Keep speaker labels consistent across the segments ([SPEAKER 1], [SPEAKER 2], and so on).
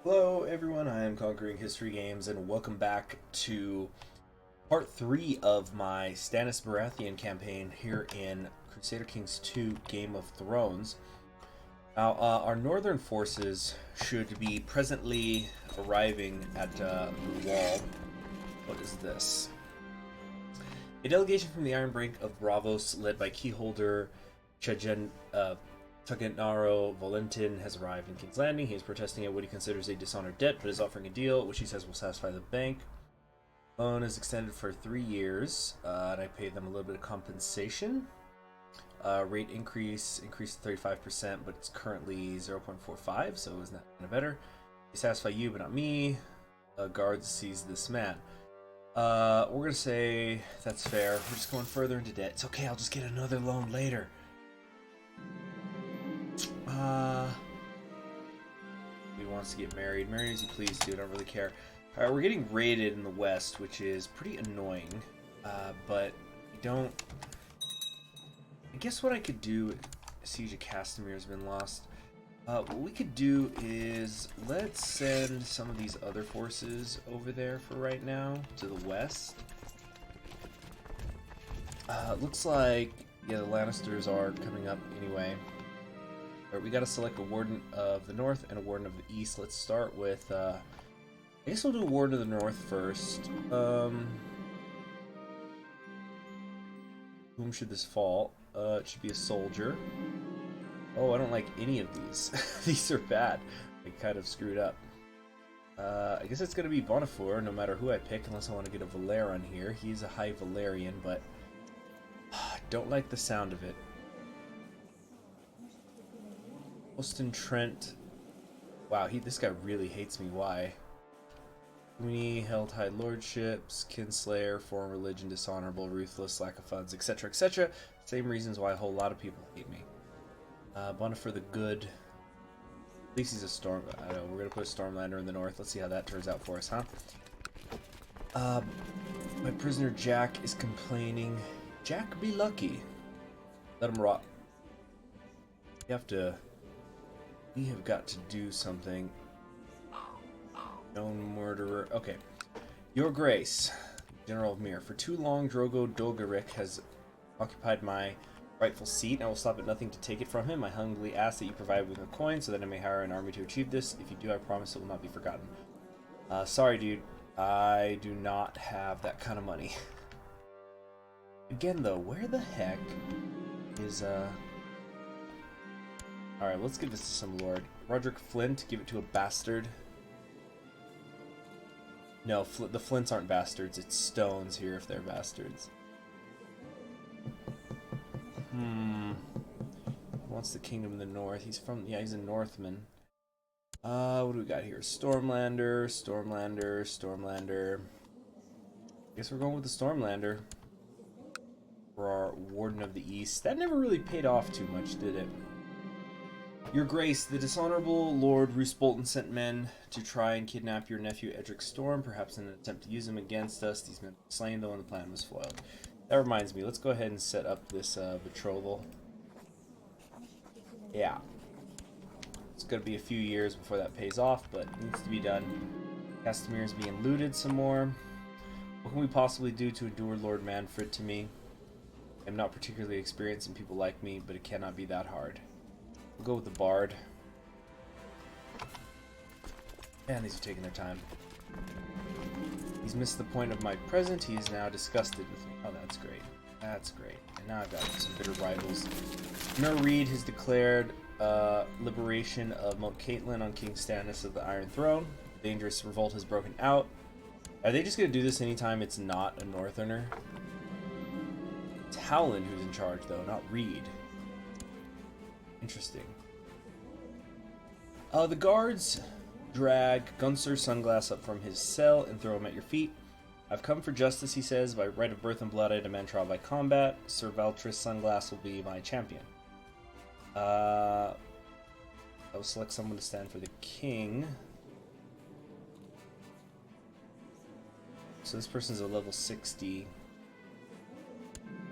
[SPEAKER 1] Hello everyone, I am Conquering History Games and welcome back to part 3 of my Stannis Baratheon campaign here in Crusader Kings 2 Game of Thrones. Now, our northern forces should be presently arriving at the wall. What is this? A delegation from the Iron Brink of Bravos, led by keyholder Tuganaro Valentin, has arrived in King's Landing. He is protesting at what he considers a dishonored debt, but is offering a deal which he says will satisfy the bank. Loan is extended for 3 years, and I paid them a little bit of compensation. Rate increased to 35%, but it's currently 0.45, so it's not kind of better. They satisfy you, but not me. Guards seize this man. We're gonna say that's fair. We're just going further into debt. It's okay, I'll just get another loan later. He wants to get married. Marry as you please, dude. I don't really care. Alright, we're getting raided in the west, which is pretty annoying. But we don't... I guess what I could do... Siege of Castamere has been lost. What we could do is... Let's send some of these other forces over there for right now, to the west. Looks like... Yeah, the Lannisters are coming up anyway. We gotta select a Warden of the North and a Warden of the East. Let's start with, I guess we'll do a Warden of the North first. Whom should this fall? It should be a soldier. Oh, I don't like any of these. These are bad. I kind of screwed up. I guess it's gonna be Bonifor, no matter who I pick, unless I want to get a Valeron here. He's a High Valerian, but I don't like the sound of it. Austin Trent. Wow, this guy really hates me. Why? We held high lordships, kinslayer, foreign religion, dishonorable, ruthless, lack of funds, etc., etc. Same reasons why a whole lot of people hate me. Bonifor the Good. At least he's a storm. I don't know. We're gonna put a Stormlander in the north. Let's see how that turns out for us, huh? My prisoner Jack is complaining. Jack, be lucky. Let him rot. You have to. We have got to do something. Known murderer. Okay. Your Grace, General of Mir. For too long, Drogo Dolgaric has occupied my rightful seat. I will stop at nothing to take it from him. I humbly ask that you provide with a coin so that I may hire an army to achieve this. If you do, I promise it will not be forgotten. Sorry, dude. I do not have that kind of money. Again, though, where the heck is, Alright, let's give this to some lord. Roderick Flint, give it to a bastard. No, the Flints aren't bastards, it's stones here if they're bastards. Wants the kingdom in the north. He's from, yeah, he's a Northman. What do we got here? Stormlander, Stormlander, Stormlander. I guess we're going with the Stormlander for our Warden of the East. That never really paid off too much, did it? Your Grace, the dishonorable Lord Roose Bolton sent men to try and kidnap your nephew Edric Storm, perhaps in an attempt to use him against us. These men were slain, though, and the plan was foiled. That reminds me, let's go ahead and set up this betrothal. Yeah. It's going to be a few years before that pays off, but it needs to be done. Castamere is being looted some more. What can we possibly do to endure Lord Manfred to me? I'm not particularly experienced in people like me, but it cannot be that hard. We'll go with the Bard. Man, these are taking their time. He's missed the point of my present. He is now disgusted with me. Oh, that's great. That's great. And now I've got some bitter rivals. Mer Reed has declared liberation of Moat Caitlin on King Stannis of the Iron Throne. The dangerous revolt has broken out. Are they just going to do this anytime it's not a Northerner? It's Howland who's in charge, though, not Reed. Interesting. The guards drag Gunser Sunglass up from his cell and throw him at your feet. I've come for justice, he says. By right of birth and blood, I demand trial by combat. Sir Valtris Sunglass will be my champion. I will select someone to stand for the king. So this person's a level 60.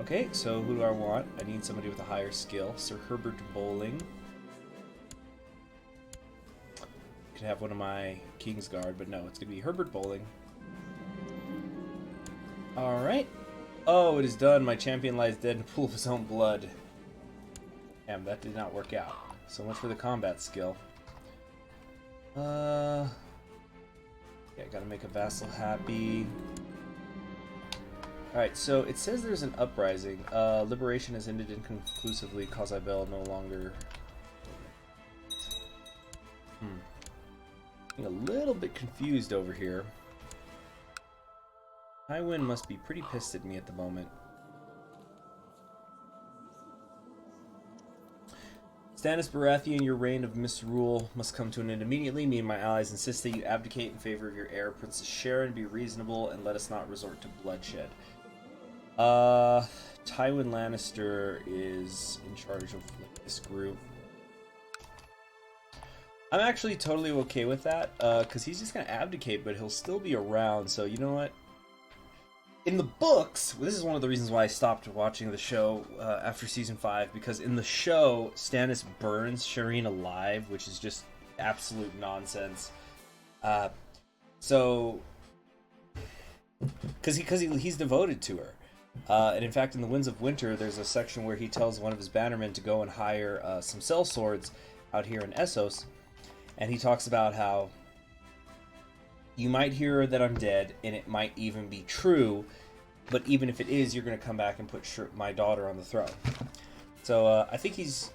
[SPEAKER 1] Okay, so who do I want? I need somebody with a higher skill. Sir Herbert Bowling. could have one of my Kingsguard, but no, it's gonna be Herbert Bowling. Alright. Oh, it is done. My champion lies dead in a pool of his own blood. Damn, that did not work out. So much for the combat skill. Yeah, gotta make a vassal happy. Alright, so it says there's an uprising. Liberation has ended inconclusively. Causavel no longer... I'm a little bit confused over here. Tywin must be pretty pissed at me at the moment. Stannis Baratheon, your reign of misrule must come to an end immediately. Me and my allies insist that you abdicate in favor of your heir, Princess Sharon. Be reasonable and let us not resort to bloodshed. Tywin Lannister is in charge of this group. I'm actually totally okay with that, because he's just going to abdicate, but he'll still be around, so you know what? In the books, this is one of the reasons why I stopped watching the show after Season 5, because in the show, Stannis burns Shireen alive, which is just absolute nonsense. So, because he's devoted to her. And in fact, in the Winds of Winter, there's a section where he tells one of his bannermen to go and hire some sellswords out here in Essos, and he talks about how you might hear that I'm dead, and it might even be true, but even if it is, you're going to come back and put my daughter on the throne. So I think he's...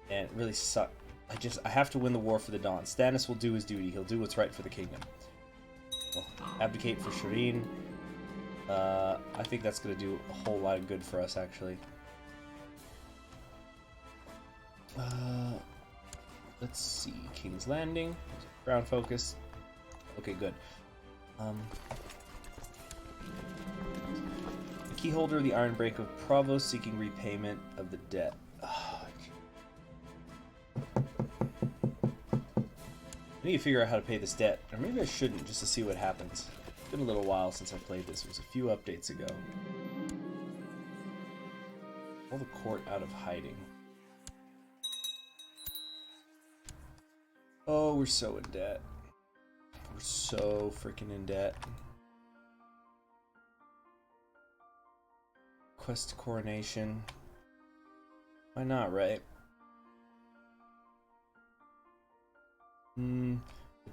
[SPEAKER 1] And it really sucks. I have to win the war for the Dawn. Stannis will do his duty. He'll do what's right for the kingdom. He'll abdicate for Shireen. I think that's going to do a whole lot of good for us, actually. Let's see. King's Landing. Ground focus. Okay, good. The keyholder, the Iron Break of Provost, seeking repayment of the debt. Oh, I need to figure out how to pay this debt. Or maybe I shouldn't, just to see what happens. It's been a little while since I played this. It was a few updates ago. Pull the court out of hiding. Oh, we're so in debt. We're so freaking in debt. Quest to coronation. Why not, right?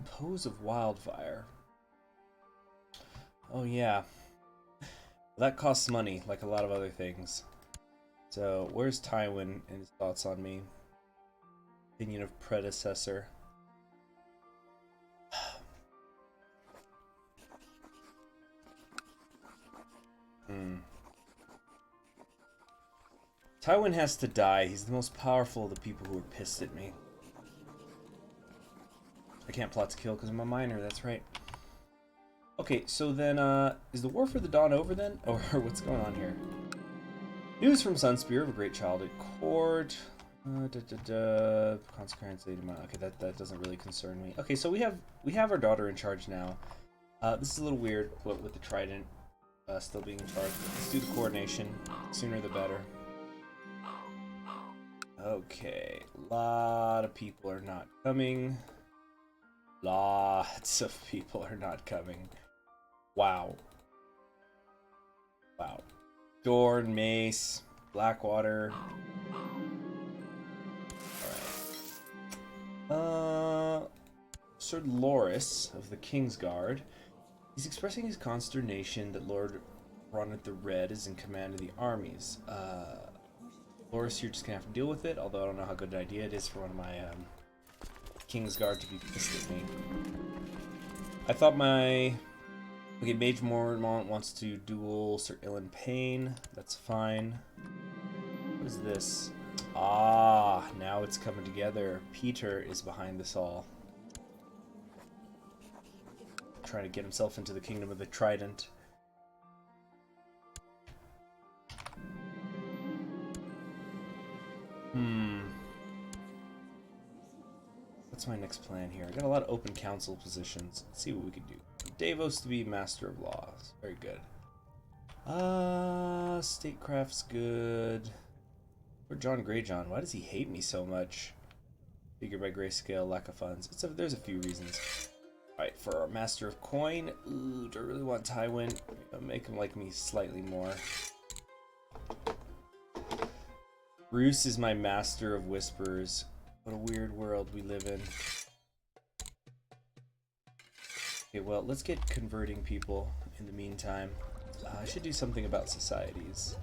[SPEAKER 1] Pose of Wildfire. Oh yeah. That costs money, like a lot of other things. So, where's Tywin and his thoughts on me? Opinion of predecessor. Tywin has to die. He's the most powerful of the people who are pissed at me. I can't plot to kill because I'm a minor, that's right. Okay, so then, is the War for the Dawn over then? Or what's going on here? News from Sunspear of a great child at court. Consecrated Lady Mile. Okay, that doesn't really concern me. Okay, so we have our daughter in charge now. This is a little weird, but with the Trident still being in charge. Let's do the coronation. Sooner the better. Okay, a lot of people are not coming. Lots of people are not coming. Wow. Wow. Dorne, Mace, Blackwater. Alright. Sir Loras of the Kingsguard. He's expressing his consternation that Lord Ronnet the Red is in command of the armies. Loras, you're just gonna have to deal with it, although I don't know how good an idea it is for one of my Kingsguard to be pissed at me. I thought my... Okay, Mage Mormont wants to duel Sir Ilan Payne. That's fine. What is this? Ah, now it's coming together. Peter is behind this all. Trying to get himself into the Kingdom of the Trident. What's my next plan here? I got a lot of open council positions. Let's see what we can do. Davos to be Master of Laws. Very good. Statecraft's good. Or John Greyjohn. Why does he hate me so much? Figure by grayscale, lack of funds. There's a few reasons. Alright, for our Master of Coin. Ooh, do I really want Tywin? I'll make him like me slightly more. Bruce is my Master of Whispers. What a weird world we live in. Okay, well, let's get converting people in the meantime. I should do something about societies.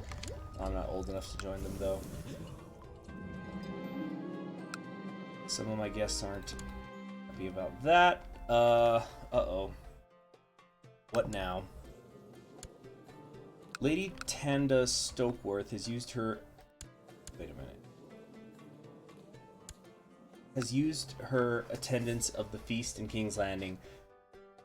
[SPEAKER 1] I'm not old enough to join them, though. Some of my guests aren't happy about that. Uh-oh. What now? Lady Tanda Stokeworth has used her... Wait a minute. Has used her attendance of the feast in King's Landing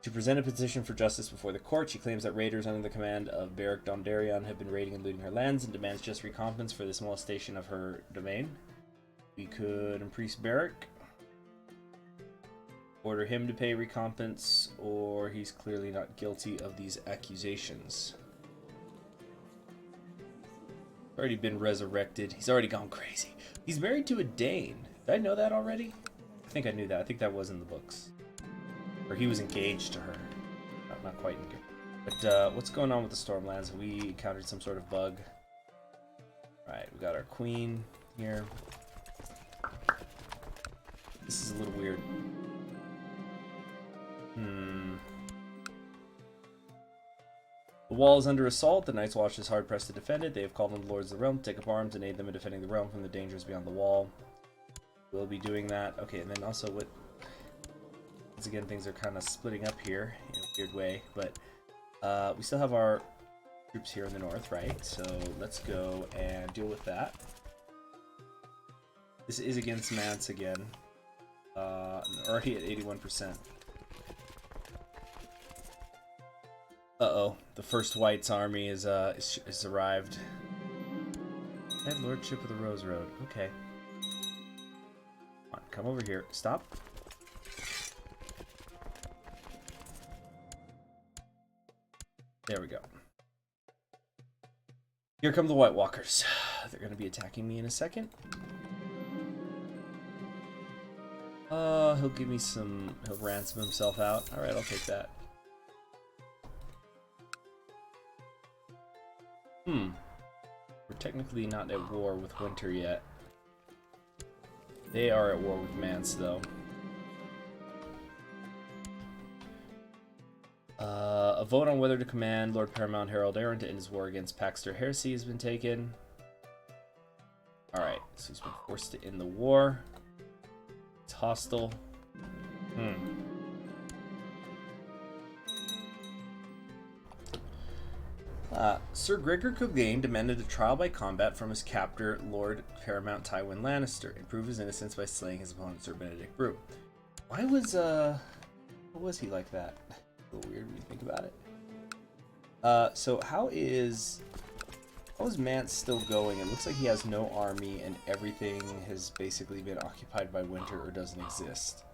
[SPEAKER 1] to present a petition for justice before the court. She claims that raiders under the command of Beric Dondarrion have been raiding and looting her lands and demands just recompense for this molestation of her domain. We could increase Beric, order him to pay recompense, or he's clearly not guilty of these accusations. Already been resurrected. He's already gone crazy. He's married to a Dane. Did I know that already? I think I knew that. I think that was in the books. Or he was engaged to her. Not quite engaged. But what's going on with the Stormlands? Have we encountered some sort of bug? Alright, we got our queen here. This is a little weird. The wall is under assault. The Night's Watch is hard-pressed to defend it. They have called on the Lords of the Realm to take up arms and aid them in defending the realm from the dangers beyond the wall. We'll be doing that. Okay, and then also what... Once again, things are kind of splitting up here in a weird way, but we still have our troops here in the north, right? So let's go and deal with that. This is against Mance again. Already at 81%. Uh-oh, the first White's army is arrived. Head Lordship of the Rose Road. Okay. Come over here. Stop. There we go. Here come the White Walkers. They're going to be attacking me in a second. He'll give me some... He'll ransom himself out. Alright, I'll take that. We're technically not at war with Winter yet. They are at war with Mance, though. A vote on whether to command Lord Paramount Harold Aaron to end his war against Paxter Heresy has been taken. Alright, so he's been forced to end the war. It's hostile. Sir Gregor Clegane demanded a trial by combat from his captor, Lord Paramount Tywin Lannister, and prove his innocence by slaying his opponent, Sir Benedict Brew. Why was he like that? A little weird when you think about it. So how is Mance still going? It looks like he has no army and everything has basically been occupied by Winter or doesn't exist.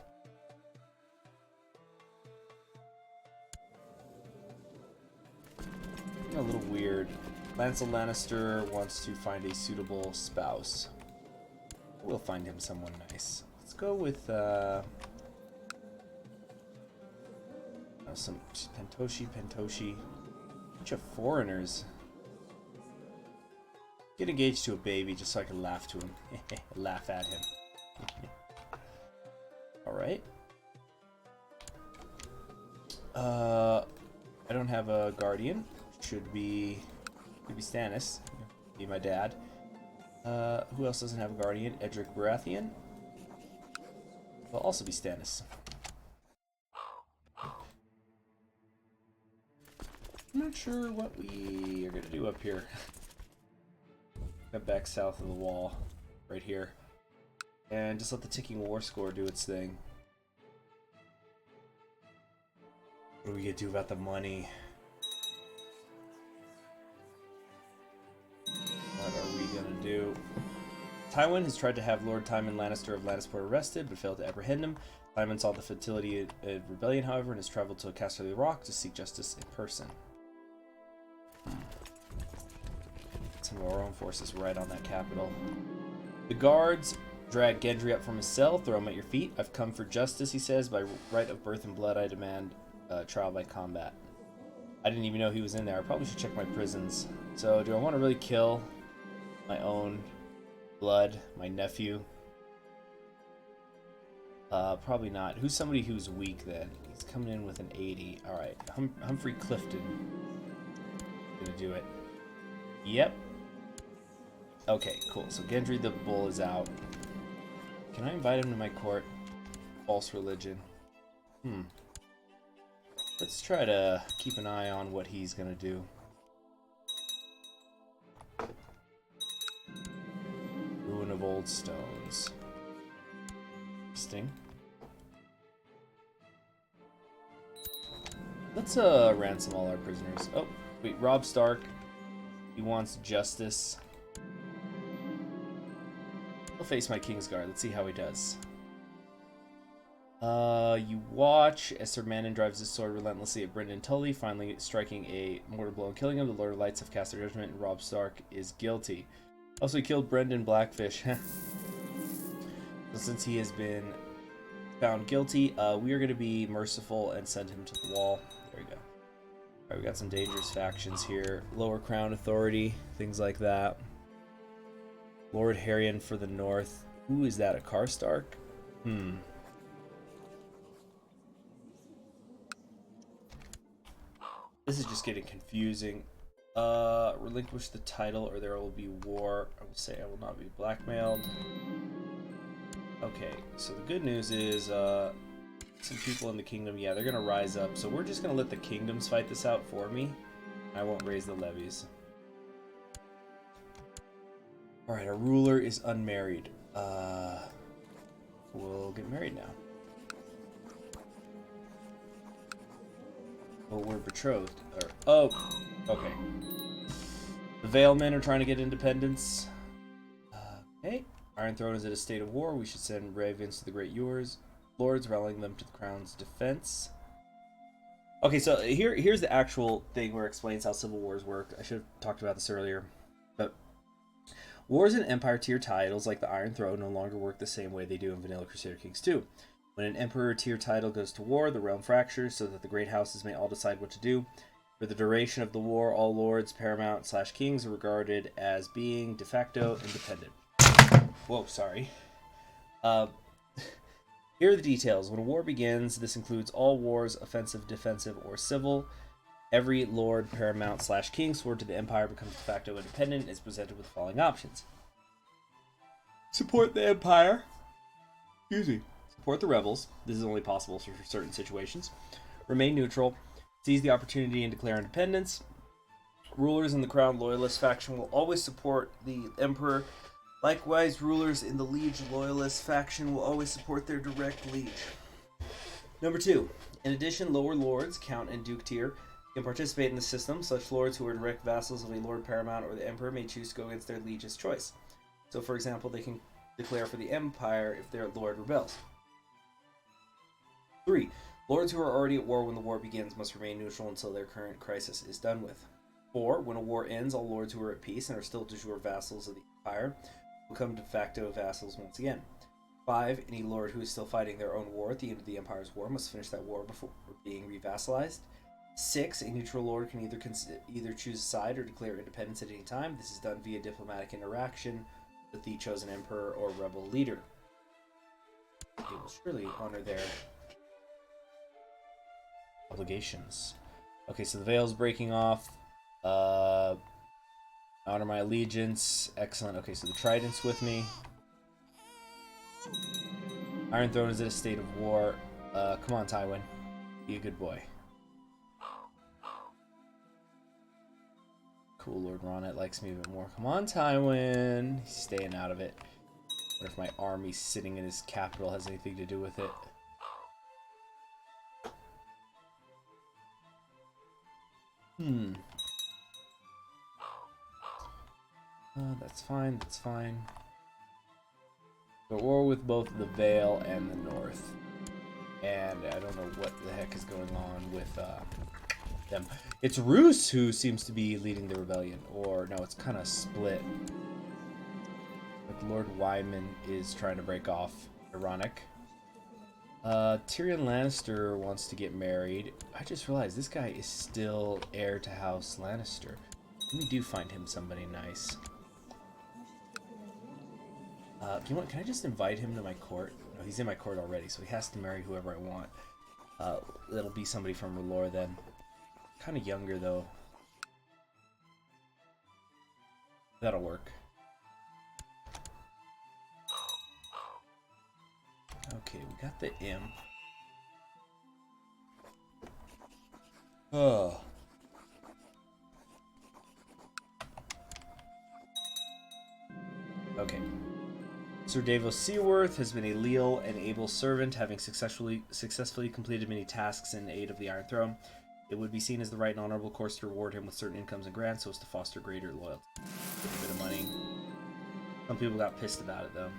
[SPEAKER 1] A little weird. Lancel Lannister wants to find a suitable spouse. We'll find him someone nice. Let's go with some Pentoshi. Bunch of foreigners. Get engaged to a baby just so I can laugh to him. Laugh at him. Alright. I don't have a guardian. Should be Stannis. Be my dad. Who else doesn't have a guardian? Edric Baratheon. Will also be Stannis. I'm not sure what we are gonna do up here. Got back south of the wall, right here, and just let the ticking war score do its thing. What are we gonna do about the money? What are we gonna do? Tywin has tried to have Lord Tywin Lannister of Lannisport arrested, but failed to apprehend him. Tywin saw the futility of rebellion, however, and has traveled to Casterly Rock to seek justice in person. Some of our own forces right on that capital. The guards Drag Gendry up from his cell, throw him at your feet. I've come for justice, he says. By right of birth and blood, I demand trial by combat. I didn't even know he was in there. I probably should check my prisons. So, do I want to really kill my own blood, my nephew? Probably not. Who's somebody who's weak then? He's coming in with an 80. Alright, Humphrey Clifton. Gonna do it. Yep. Okay, cool. So Gendry the Bull is out. Can I invite him to my court? False religion. Let's try to keep an eye on what he's gonna do. Ruin of Old Stones. Interesting. Let's ransom all our prisoners. Oh, wait, Robb Stark. He wants justice. He'll face my Kingsguard. Let's see how he does. You watch as Sir Manon drives his sword relentlessly at Brynden Tully, finally striking a mortar blow and killing him. The Lord of Lights have cast their judgment, and Robb Stark is guilty. Also, he killed Brendan Blackfish. So since he has been found guilty, we are going to be merciful and send him to the wall. There we go. Alright, we got some dangerous factions here. Lower Crown Authority, things like that. Lord Harrion for the north. Who is that, a Karstark? This is just getting confusing. Relinquish the title or there will be war. I will say I will not be blackmailed. Okay, so the good news is some people in the kingdom, yeah, they're gonna rise up. So we're just gonna let the kingdoms fight this out for me. I won't raise the levies. Alright, our ruler is unmarried. We'll get married now. Oh, we're betrothed. Oh, okay. The Vale men are trying to get independence. Okay. Iron Throne is at a state of war. We should send ravens to the Great Ewers. Lords, rallying them to the crown's defense. Okay, so here's the actual thing where it explains how civil wars work. I should have talked about this earlier. But wars in Empire tier titles like the Iron Throne no longer work the same way they do in Vanilla Crusader Kings 2. When an Emperor tier title goes to war, the realm fractures so that the great houses may all decide what to do. For the duration of the war, all lords, paramount / kings are regarded as being de facto independent. Whoa, sorry. Here are the details. When a war begins, this includes all wars, offensive, defensive, or civil. Every lord, paramount / king sword to the Empire becomes de facto independent and is presented with the following options. Support the Empire. Excuse me. Support the rebels. This is only possible for certain situations. Remain neutral. Seize the opportunity and declare independence. Rulers in the Crown Loyalist faction will always support the Emperor. Likewise, rulers in the Liege Loyalist faction will always support their direct liege. Number 2. In addition, lower lords, Count and Duke tier, can participate in the system. Such lords who are direct vassals of a Lord Paramount or the Emperor may choose to go against their liege's choice. So, for example, they can declare for the Empire if their lord rebels. 3. Lords who are already at war when the war begins must remain neutral until their current crisis is done with. 4. When a war ends, all lords who are at peace and are still de jure vassals of the Empire will become de facto vassals once again. 5. Any lord who is still fighting their own war at the end of the Empire's war must finish that war before being revassalized. 6. A neutral lord can either choose a side or declare independence at any time. This is done via diplomatic interaction with the chosen emperor or rebel leader. They will surely honor their obligations. Okay, so the veil's breaking off. Honor my allegiance. Excellent. Okay, so the trident's with me. Iron Throne is at a state of war. Come on, Tywin. Be a good boy. Cool, Lord Ronnet likes me a bit more. Come on, Tywin. He's staying out of it. What if my army sitting in his capital has anything to do with it? That's fine, that's fine. But war with both the Vale and the North. And I don't know what the heck is going on with them. It's Roose who seems to be leading the rebellion. Or, no, it's kind of split. Lord Wyman is trying to break off. Ironic. Tyrion Lannister wants to get married. I just realized this guy is still heir to House Lannister. Let me do find him somebody nice. You know what? Can I just invite him to my court? No, he's in my court already, so he has to marry whoever I want. It'll be somebody from R'hllor then. Kind of younger though. That'll work. Okay, we got the imp. Oh. Okay. Sir Davos Seaworth has been a leal and able servant, having successfully completed many tasks in aid of the Iron Throne. It would be seen as the right and honorable course to reward him with certain incomes and grants so as to foster greater loyalty. A bit of money. Some people got pissed about it though.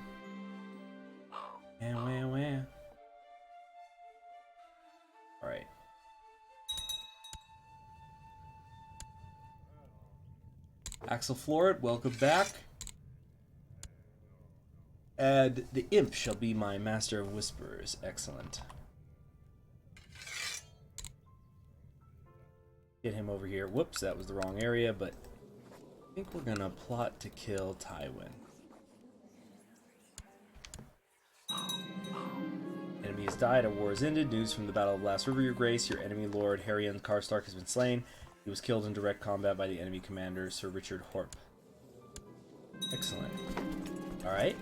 [SPEAKER 1] Wah. Alright. Axel Floret, welcome back. And the imp shall be my master of whisperers. Excellent. Get him over here. Whoops, that was the wrong area, but I think we're gonna plot to kill Tywin. Enemy has died, a war has ended. News from the Battle of Last River, your grace. Your enemy lord, Haryon Karstark, has been slain. He was killed in direct combat by the enemy commander, Sir Richard Horp. Excellent. Alright.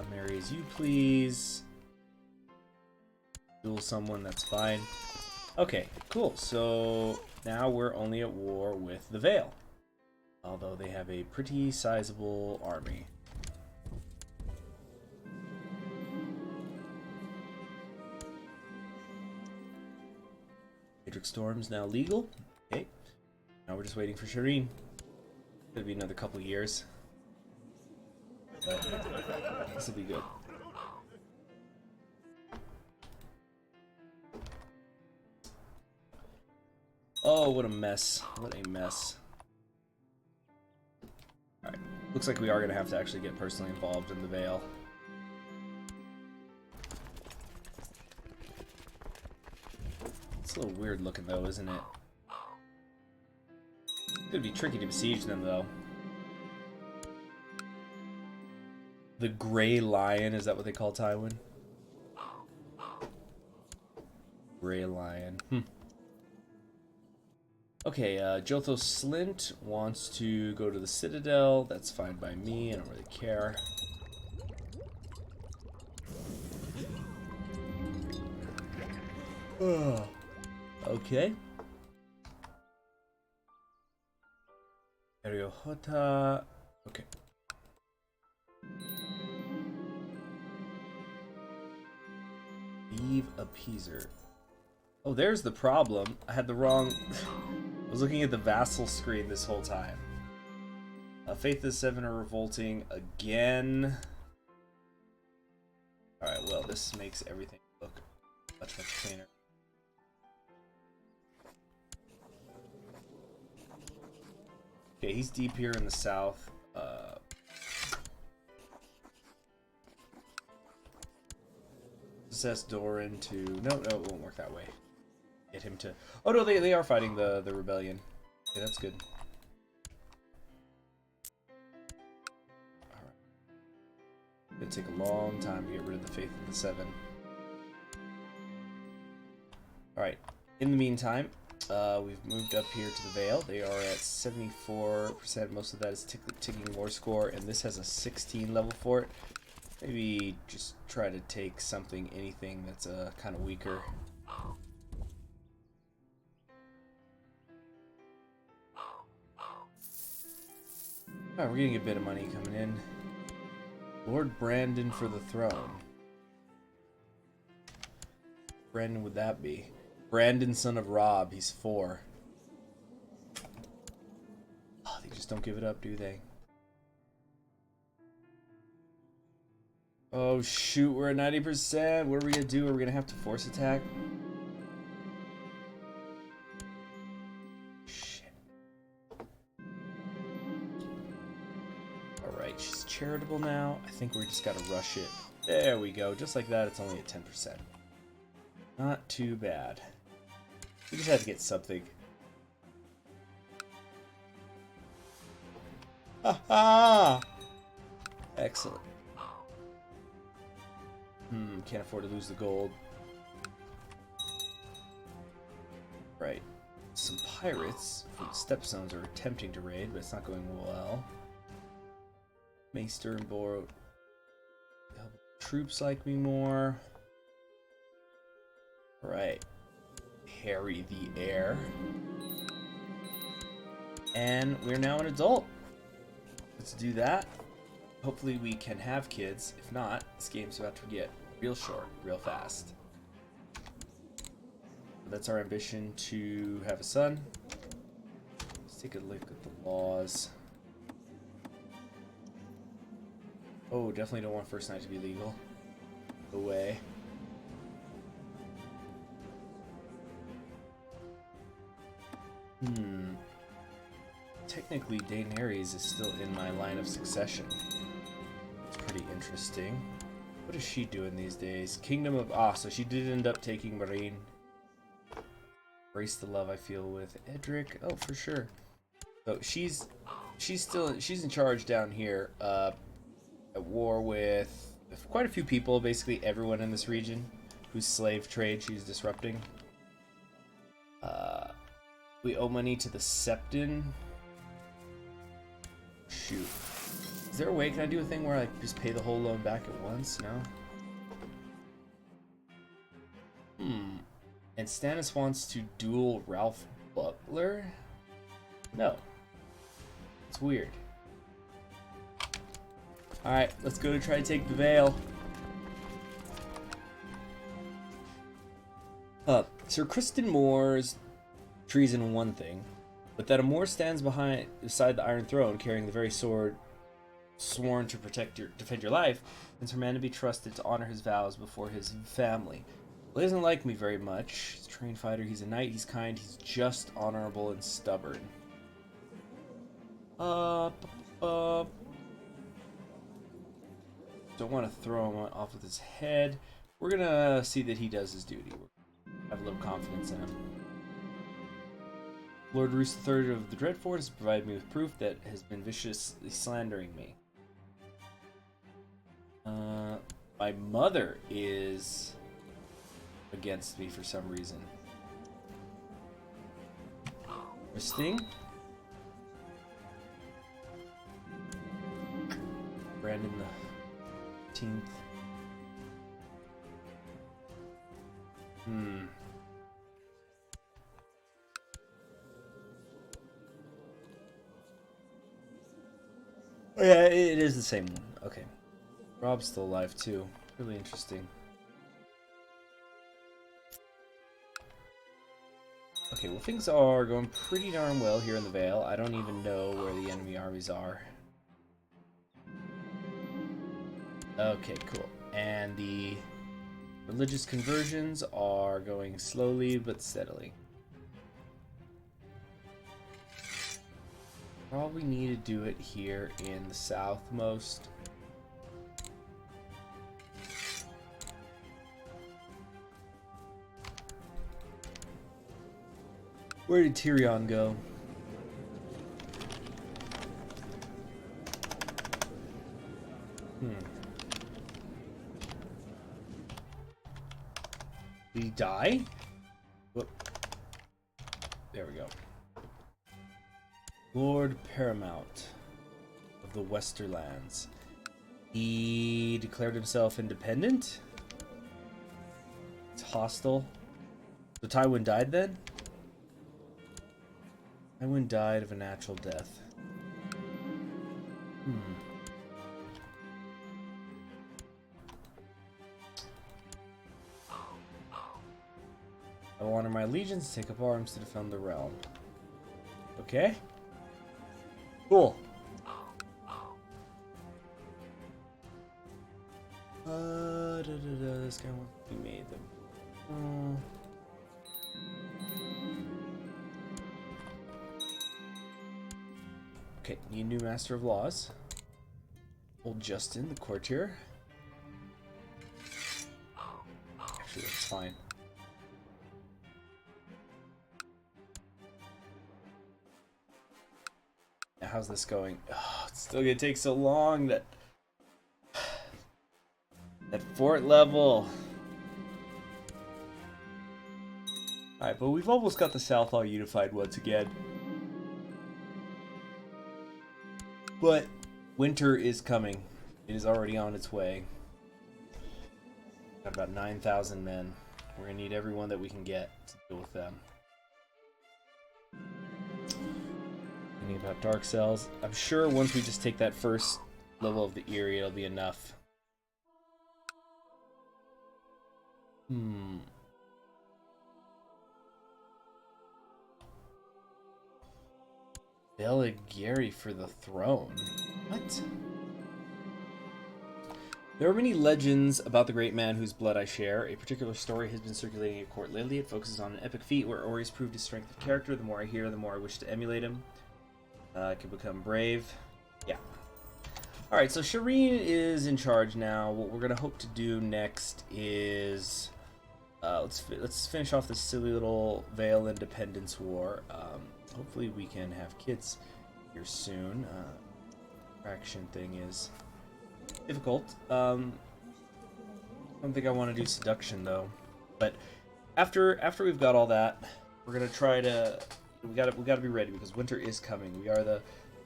[SPEAKER 1] Marry as you please. Duel someone, that's fine. Okay, cool. So now we're only at war with the Vale. Although they have a pretty sizable army. Matrix Storm's now legal. Okay. Now we're just waiting for Shireen. It'll be another couple years. But this will be good. Oh, what a mess. What a mess. Alright. Looks like we are going to have to actually get personally involved in the Vale. It's a little weird looking though, isn't it? It's going to be tricky to besiege them though. The Grey Lion, is that what they call Tywin? Grey Lion. Okay, Jothos Slint wants to go to the Citadel. That's fine by me, I don't really care. Okay. Eriohota. Okay. Eve Appeaser. Oh, there's the problem. I had the wrong... I was looking at the vassal screen this whole time. Faith of the Seven are revolting again. Alright, well, this makes everything look much, much cleaner. Okay, he's deep here in the south. Possess Doran to... No, it won't work that way. Get him to... Oh no, they are fighting the rebellion. Okay, that's good. Alright. It'll take a long time to get rid of the Faith of the Seven. Alright. In the meantime, we've moved up here to the Vale. They are at 74%. Most of that is ticking war score, and this has a 16 level fort. Maybe just try to take something, anything that's kind of weaker. Alright, we're getting a bit of money coming in. Lord Brandon for the throne. Brandon would that be? Brandon, son of Robb. He's 4. Oh, they just don't give it up, do they? Oh shoot, we're at 90%. What are we gonna do? Are we gonna have to force attack? Shit. Alright, she's charitable now. I think we just gotta rush it. There we go. Just like that, it's only at 10%. Not too bad. We just had to get something. Ha! Excellent. Can't afford to lose the gold. Right. Some pirates from the Stepstones are attempting to raid, but it's not going well. Maester and Boro. Troops like me more. Right. Harry the heir. And we're now an adult. Let's do that. Hopefully we can have kids. If not, this game's about to get real short, real fast. That's our ambition, to have a son. Let's take a look at the laws. Oh, definitely don't want first night to be legal. No way. Technically, Daenerys is still in my line of succession. It's pretty interesting. What is she doing these days? Kingdom of... so she did end up taking Marine. Embrace the love I feel with Edric. Oh, for sure. So she's in charge down here. At war with quite a few people. Basically everyone in this region whose slave trade she's disrupting. We owe money to the Septon. Shoot. Is there a way? Can I do a thing where I just pay the whole loan back at once? No? And Stannis wants to duel Ralph Butler? No. It's weird. Alright, let's go to try to take the Vale. Sir Criston Moore's treason one thing, but that a Moore stands beside the Iron Throne carrying the very sword sworn to defend your life, is a man to be trusted to honor his vows before his family. Well, he doesn't like me very much. He's a trained fighter, he's a knight, he's kind, he's just honorable and stubborn. Don't want to throw him off with his head. We're gonna see that he does his duty. I have a little confidence in him. Lord Roose III of the Dreadfort has provided me with proof that has been viciously slandering me. My mother is against me for some reason. Interesting. Brandon the 15th. Oh yeah, it is the same one. Okay. Rob's still alive too. Really interesting. Okay, well things are going pretty darn well here in the Vale. I don't even know where the enemy armies are. Okay, cool. And the religious conversions are going slowly but steadily. Probably need to do it here in the southmost. Where did Tyrion go? Did he die? Whoop. There we go. Lord Paramount of the Westerlands. He declared himself independent? It's hostile. So Tywin died then? Tywin died of a natural death. I will honor my allegiance, take up arms to defend the realm. Okay? Cool. This guy wants to be made them. Okay, need a new Master of Laws. Old Justin, the courtier. Actually, that's fine. Now, how's this going? Oh, it's still gonna take so long. That fort level. Alright, but we've almost got the South all unified once again. But winter is coming. It is already on its way. Got about 9,000 men. We're gonna need everyone that we can get to deal with them. Thinking about Dark Cells. I'm sure once we just take that first level of the Eyrie, it'll be enough. Beligeri for the throne. What? There are many legends about the great man whose blood I share. A particular story has been circulating at court lately. It focuses on an epic feat where Ori's proved his strength of character. The more I hear, the more I wish to emulate him. I can become brave. Yeah. Alright, so Shireen is in charge now. What we're going to hope to do next is... let's finish off this silly little Vale Independence War. Hopefully we can have kids here soon. Fraction thing is difficult. I don't think I want to do seduction though. But after we've got all that, we're gonna try to we gotta be ready because winter is coming.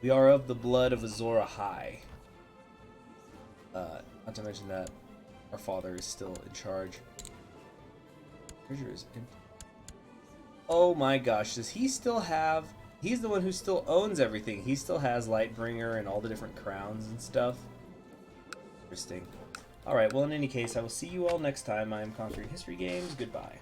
[SPEAKER 1] We are of the blood of Azor Ahai. Not to mention that our father is still in charge. Treasure is empty. Oh my gosh, does he still have... He's the one who still owns everything. He still has Lightbringer and all the different crowns and stuff. Interesting. Alright, well in any case, I will see you all next time. I am Conquering History Games. Goodbye.